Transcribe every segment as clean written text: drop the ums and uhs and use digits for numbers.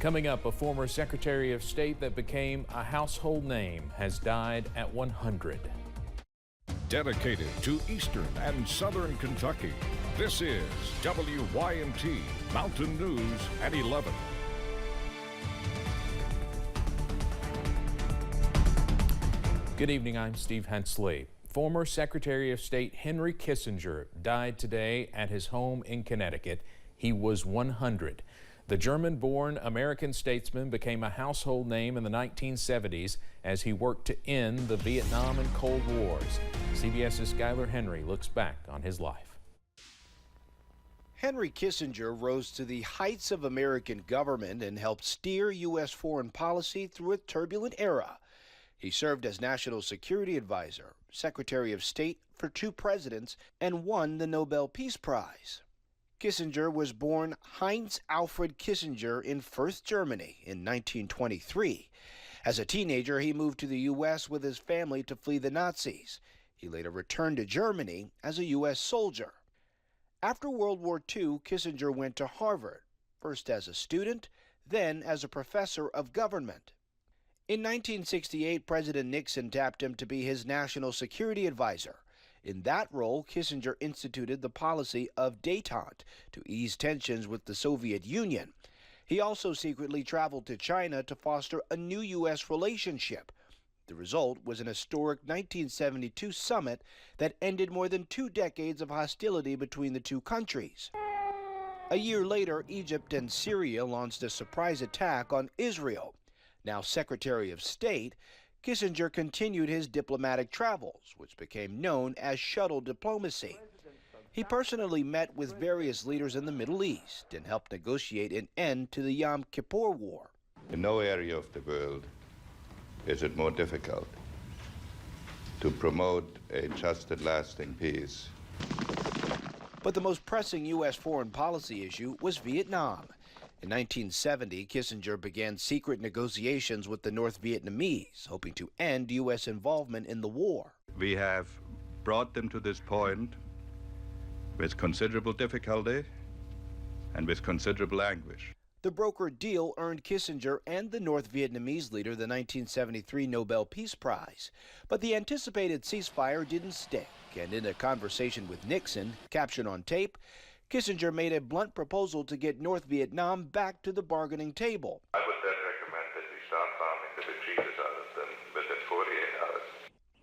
Coming up, a former Secretary of State that became a household name has died at 100. Dedicated to Eastern and Southern Kentucky, this is WYMT Mountain News at 11. Good evening, I'm Steve Hensley. Former Secretary of State Henry Kissinger died today at his home in Connecticut. He was 100. The German-born American statesman became a household name in the 1970s as he worked to end the Vietnam and Cold Wars. CBS's Skylar Henry looks back on his life. Henry Kissinger rose to the heights of American government and helped steer U.S. foreign policy through a turbulent era. He served as National Security Advisor, Secretary of State for 2 presidents, and won the Nobel Peace Prize. Kissinger was born Heinz Alfred Kissinger in Fürth, Germany in 1923. As a teenager, he moved to the U.S. with his family to flee the Nazis. He later returned to Germany as a U.S. soldier. After World War II, Kissinger went to Harvard, first as a student, then as a professor of government. In 1968, President Nixon tapped him to be his national security advisor. In that role, Kissinger instituted the policy of détente to ease tensions with the Soviet Union. He also secretly traveled to China to foster a new U.S. relationship. The result was an historic 1972 summit that ended more than 2 decades of hostility between the two countries. A year later, Egypt and Syria launched a surprise attack on Israel. Now Secretary of State, Kissinger continued his diplomatic travels, which became known as shuttle diplomacy. He personally met with various leaders in the Middle East and helped negotiate an end to the Yom Kippur War. In no area of the world is it more difficult to promote a just and lasting peace. But the most pressing U.S. foreign policy issue was Vietnam. In 1970, Kissinger began secret negotiations with the North Vietnamese, hoping to end U.S. involvement in the war. We have brought them to this point with considerable difficulty and with considerable anguish. The brokered deal earned Kissinger and the North Vietnamese leader the 1973 Nobel Peace Prize. But the anticipated ceasefire didn't stick, and in a conversation with Nixon, captured on tape, Kissinger made a blunt proposal to get North Vietnam back to the bargaining table. I would then recommend that we start farming the retreaters out of them within 48 hours.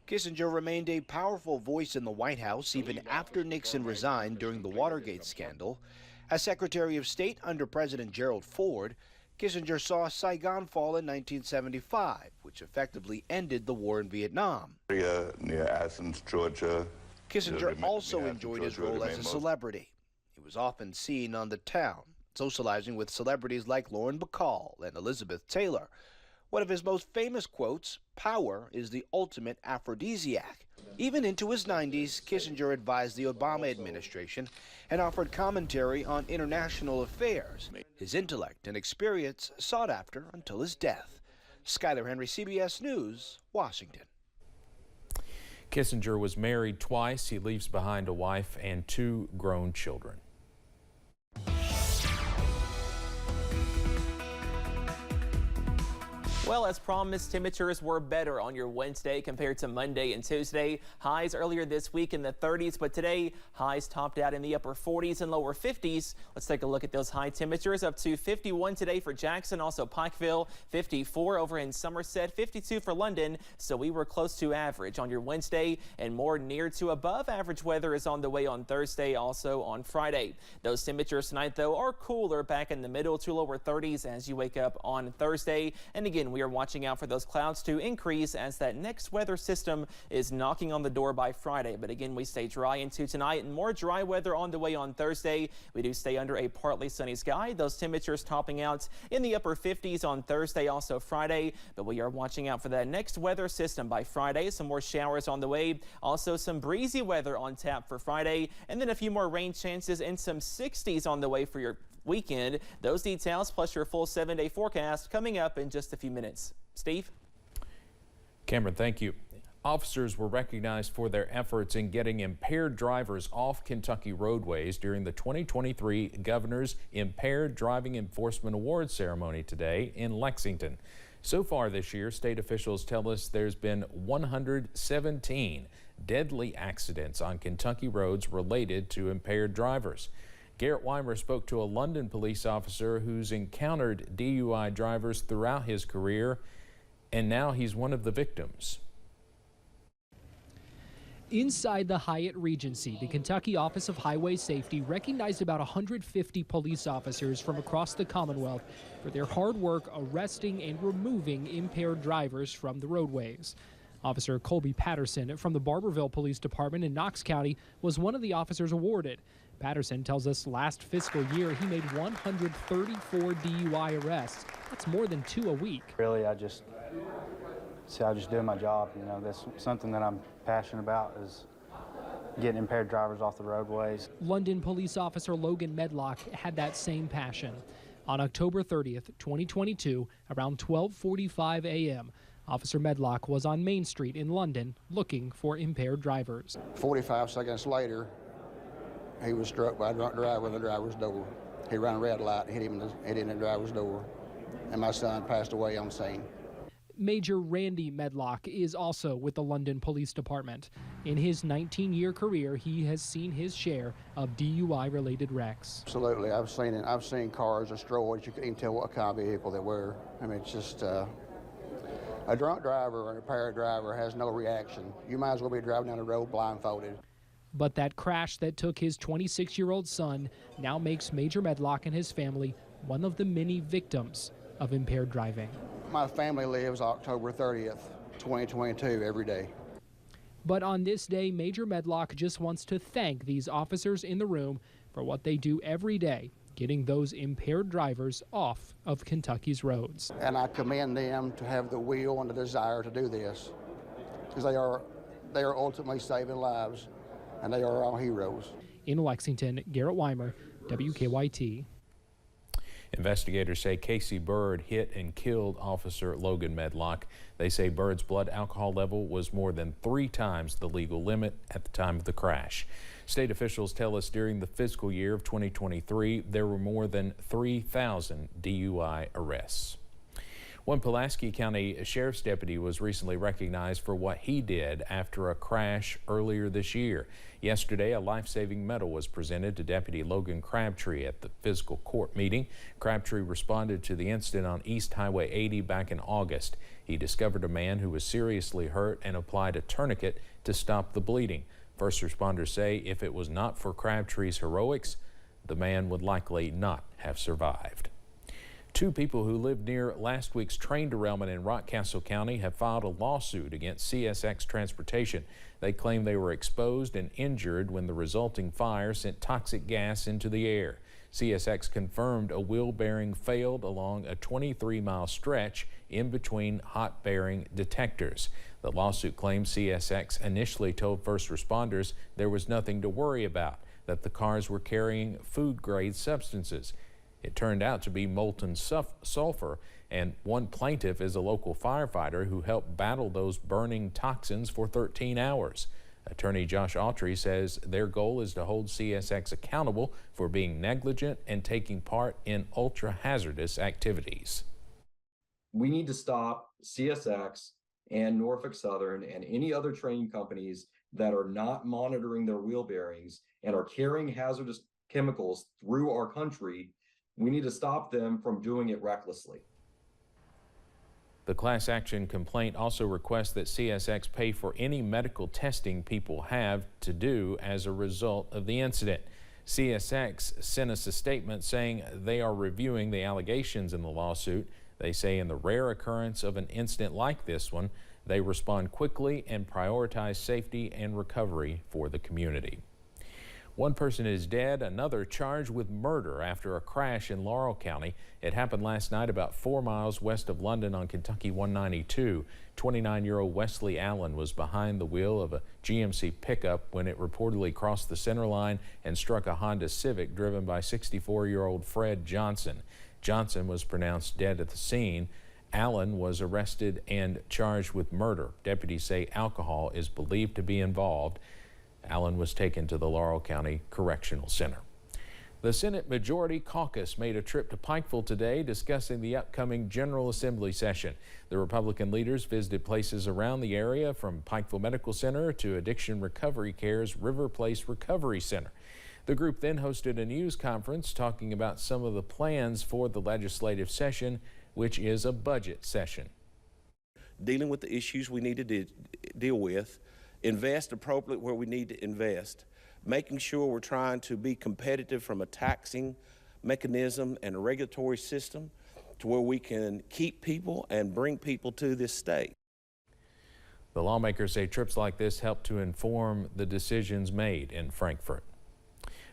Kissinger remained a powerful voice in the White House even after Nixon resigned during the Watergate scandal. As Secretary of State under President Gerald Ford, Kissinger saw Saigon fall in 1975, which effectively ended the war in Vietnam. Near Athens, Georgia. Kissinger also enjoyed his role as a celebrity. He was often seen on the town, socializing with celebrities like Lauren Bacall and Elizabeth Taylor. One of his most famous quotes, "Power is the ultimate aphrodisiac." Even into his 90s, Kissinger advised the Obama administration and offered commentary on international affairs. His intellect and experience sought after until his death. Skylar Henry, CBS News, Washington. Kissinger was married twice. He leaves behind a wife and 2 grown children. Well, as promised, temperatures were better on your Wednesday compared to Monday and Tuesday. Highs earlier this week in the 30s, but today highs topped out in the upper 40s and lower 50s. Let's take a look at those high temperatures. Up to 51 today for Jackson, also Pikeville, 54 over in Somerset, 52 for London. So we were close to average on your Wednesday, and more near to above average weather is on the way on Thursday, also on Friday. Those temperatures tonight, though, are cooler back in the middle to lower 30s as you wake up on Thursday. And again, we are watching out for those clouds to increase as that next weather system is knocking on the door by Friday. But again, we stay dry into tonight and more dry weather on the way on Thursday. We do stay under a partly sunny sky. Those temperatures topping out in the upper 50s on Thursday, also Friday. But we are watching out for that next weather system by Friday. Some more showers on the way. Also some breezy weather on tap for Friday. And then a few more rain chances and some 60s on the way for your weekend. Those details plus your full 7-day forecast coming up in just a few minutes. Steve? Cameron, thank you. Officers were recognized for their efforts in getting impaired drivers off Kentucky roadways during the 2023 Governor's Impaired Driving Enforcement Awards ceremony today in Lexington. So far this year, state officials tell us there's been 117 deadly accidents on Kentucky roads related to impaired drivers. Garrett Weimer spoke to a London police officer who's encountered DUI drivers throughout his career, and now he's one of the victims. Inside the Hyatt Regency, the Kentucky Office of Highway Safety recognized about 150 police officers from across the Commonwealth for their hard work arresting and removing impaired drivers from the roadways. Officer Colby Patterson from the Barberville Police Department in Knox County was one of the officers awarded. Patterson tells us last fiscal year he made 134 DUI arrests. That's more than 2 a week. Really, I just do my job. You know, that's something that I'm passionate about, is getting impaired drivers off the roadways. London police officer Logan Medlock had that same passion. On October 30th, 2022, around 12:45 a.m., Officer Medlock was on Main Street in London looking for impaired drivers. 45 seconds later, he was struck by a drunk driver in the driver's door. He ran a red light, hit him in the driver's door, and my son passed away on scene. Major Randy Medlock is also with the London Police Department. In his 19-year career, he has seen his share of DUI-related wrecks. Absolutely, I've seen cars destroyed. You couldn't even tell what kind of vehicle they were. I mean, it's just a drunk driver or an impaired driver has no reaction. You might as well be driving down the road blindfolded. But that crash that took his 26-year-old son now makes Major Medlock and his family one of the many victims of impaired driving. My family lives October 30th, 2022 every day. But on this day, Major Medlock just wants to thank these officers in the room for what they do every day, getting those impaired drivers off of Kentucky's roads. And I commend them to have the will and the desire to do this, because they are ultimately saving lives, and they are all heroes. In Lexington, Garrett Weimer, WKYT. Investigators say Casey Bird hit and killed Officer Logan Medlock. They say Bird's blood alcohol level was more than 3 times the legal limit at the time of the crash. State officials tell us during the fiscal year of 2023, there were more than 3,000 DUI arrests. One Pulaski County Sheriff's deputy was recently recognized for what he did after a crash earlier this year. Yesterday, a life-saving medal was presented to Deputy Logan Crabtree at the physical court meeting. Crabtree responded to the incident on East Highway 80 back in August. He discovered a man who was seriously hurt and applied a tourniquet to stop the bleeding. First responders say if it was not for Crabtree's heroics, the man would likely not have survived. 2 people who lived near last week's train derailment in Rockcastle County have filed a lawsuit against CSX Transportation. They claim they were exposed and injured when the resulting fire sent toxic gas into the air. CSX confirmed a wheel bearing failed along a 23-mile stretch in between hot bearing detectors. The lawsuit claims CSX initially told first responders there was nothing to worry about, that the cars were carrying food-grade substances. It turned out to be molten sulfur, and one plaintiff is a local firefighter who helped battle those burning toxins for 13 hours. Attorney Josh Autry says their goal is to hold CSX accountable for being negligent and taking part in ultra-hazardous activities. We need to stop CSX and Norfolk Southern and any other train companies that are not monitoring their wheel bearings and are carrying hazardous chemicals through our country. We need to stop them from doing it recklessly. The class action complaint also requests that CSX pay for any medical testing people have to do as a result of the incident. CSX sent us a statement saying they are reviewing the allegations in the lawsuit. They say in the rare occurrence of an incident like this one, they respond quickly and prioritize safety and recovery for the community. One person is dead, another charged with murder after a crash in Laurel County. It happened last night about 4 miles west of London on Kentucky 192. 29-year-old Wesley Allen was behind the wheel of a GMC pickup when it reportedly crossed the center line and struck a Honda Civic driven by 64-year-old Fred Johnson. Johnson was pronounced dead at the scene. Allen was arrested and charged with murder. Deputies say alcohol is believed to be involved. Allen was taken to the Laurel County Correctional Center. The Senate Majority Caucus made a trip to Pikeville today discussing the upcoming General Assembly session. The Republican leaders visited places around the area from Pikeville Medical Center to Addiction Recovery Care's River Place Recovery Center. The group then hosted a news conference talking about some of the plans for the legislative session, which is a budget session. Dealing with the issues we need to deal with, invest appropriately where we need to invest, making sure we're trying to be competitive from a taxing mechanism and a regulatory system to where we can keep people and bring people to this state. The lawmakers say trips like this help to inform the decisions made in Frankfort.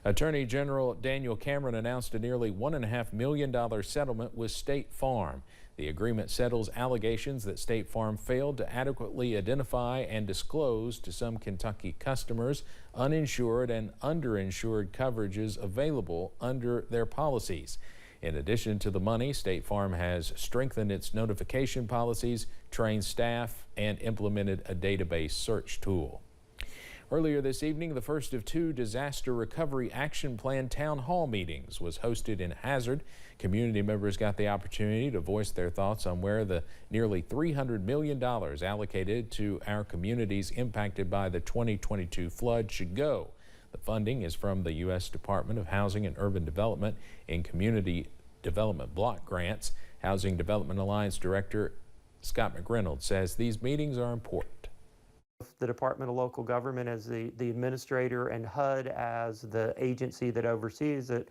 Attorney General Daniel Cameron announced a nearly $1.5 million settlement with State Farm. The agreement settles allegations that State Farm failed to adequately identify and disclose to some Kentucky customers uninsured and underinsured coverages available under their policies. In addition to the money, State Farm has strengthened its notification policies, trained staff, and implemented a database search tool. Earlier this evening, the first of two Disaster Recovery Action Plan town hall meetings was hosted in Hazard. Community members got the opportunity to voice their thoughts on where the nearly $300 million allocated to our communities impacted by the 2022 flood should go. The funding is from the U.S. Department of Housing and Urban Development in Community Development Block Grants. Housing Development Alliance Director Scott McReynolds says these meetings are important. The Department of Local Government as the administrator and HUD as the agency that oversees it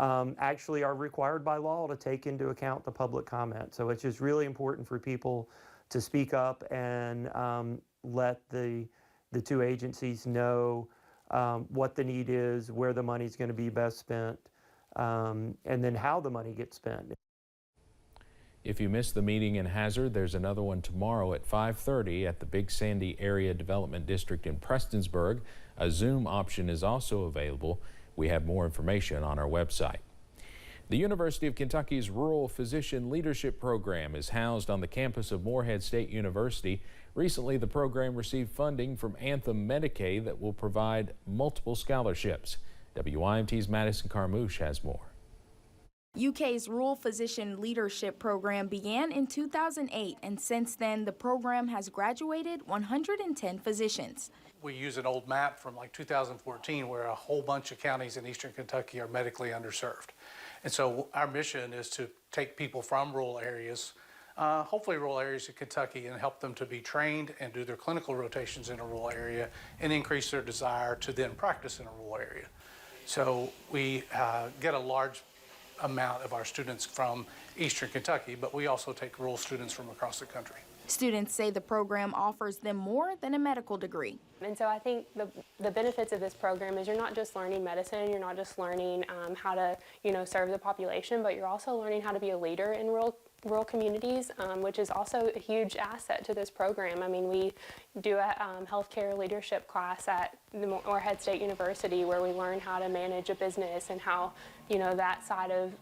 actually are required by law to take into account the public comment. So it's just really important for people to speak up and let the two agencies know what the need is, where the money's going to be best spent, and then how the money gets spent. If you missed the meeting in Hazard, there's another one tomorrow at 5:30 at the Big Sandy Area Development District in Prestonsburg. A Zoom option is also available. We have more information on our website. The University of Kentucky's Rural Physician Leadership Program is housed on the campus of Morehead State University. Recently, the program received funding from Anthem Medicaid that will provide multiple scholarships. WYMT's Madison Carmouche has more. UK's Rural Physician Leadership Program began in 2008, and since then the program has graduated 110 physicians. We use an old map from like 2014 where a whole bunch of counties in eastern Kentucky are medically underserved. And so our mission is to take people from rural areas, hopefully rural areas of Kentucky, and help them to be trained and do their clinical rotations in a rural area and increase their desire to then practice in a rural area. So we get a large amount of our students from eastern Kentucky, but we also take rural students from across the country. Students say the program offers them more than a medical degree. And so I think the benefits of this program is you're not just learning medicine, you're not just learning how to serve the population, but you're also learning how to be a leader in rural communities, which is also a huge asset to this program. I mean, we do a healthcare leadership class at the Morehead State University where we learn how to manage a business and how that side of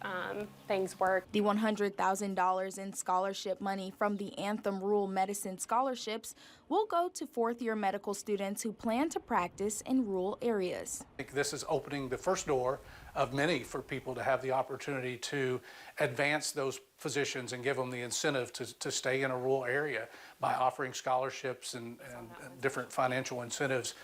things work. The $100,000 in scholarship money from the Anthem Rural Medicine Scholarships will go to fourth-year medical students who plan to practice in rural areas. I think this is opening the first door of many for people to have the opportunity to advance those physicians and give them the incentive to stay in a rural area by offering scholarships and different financial incentives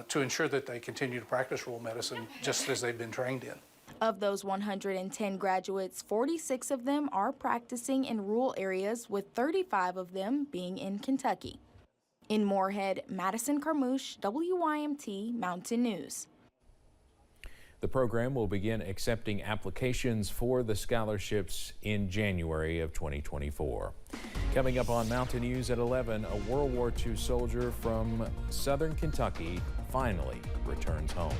to ensure that they continue to practice rural medicine just as they've been trained in. Of those 110 graduates, 46 of them are practicing in rural areas, with 35 of them being in Kentucky. In Morehead, Madison Carmouche, WYMT Mountain News. The program will begin accepting applications for the scholarships in January of 2024. Coming up on Mountain News at 11, a World War II soldier from southern Kentucky finally returns home.